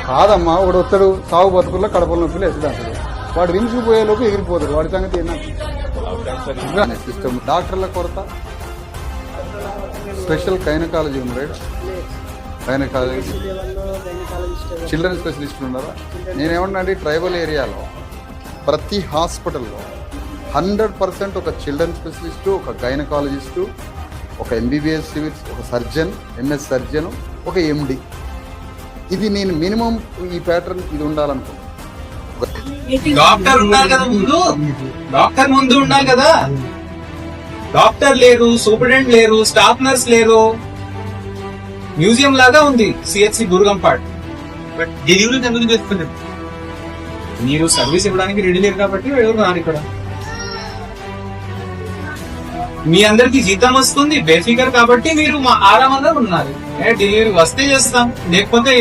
కాదమ్మా వాడు వస్తాడు సాగు బతుకుల్లో కడపల నొప్పిలో వేస్తాడు అంటాడు. వాడు వినిసిపోయే లోపు ఎగిరిపోతాడు. వాడి సంగతి ఏంటంటే సిస్టమ్ డాక్టర్ల కొరత. స్పెషల్ గైనకాలజీ ఉంది రైట్? గైనకాలజీ చిల్డ్రన్ స్పెషలిస్టులు ఉన్నారా? నేనేమన్నా అంటే ట్రైబల్ ఏరియాలో ప్రతి హాస్పిటల్లో 100% ఒక చిల్డ్రన్ స్పెషలిస్టు, ఒక గైనకాలజిస్టు, ఒక ఎంబీబీఎస్ సివిల్స్, ఒక సర్జన్, ఎంఎస్ సర్జన్, ఒక ఎండి. ఇది నేను మినిమం ఈ ప్యాటర్న్ ఇది ఉండాలనుకుంటున్నాను. డాక్టర్ ఉండాలి కదా ముందు, డాక్టర్ ముందు ఉండాలి కదా. డాక్టర్ లేరు, సూపరింటెండెంట్ లేరు, స్టాఫ్ నర్స్ లేరు. మ్యూజియం లాగా ఉంది సిహెచ్సి బుర్గంపాడ్. బట్ డెలివరీ ఎందుకు చేస్తున్నారు? మీరు సర్వీస్ ఇవ్వడానికి రెడీ లేరు కాబట్టి ఎవరు రారు ఇక్కడ. మీ అందరికి జీతం వస్తుంది బేఫికర్ కాబట్టి మీరు మా ఆరామంగా ఉన్నారు. డెలివరీ వస్తే చేస్తాం, లేకపోతే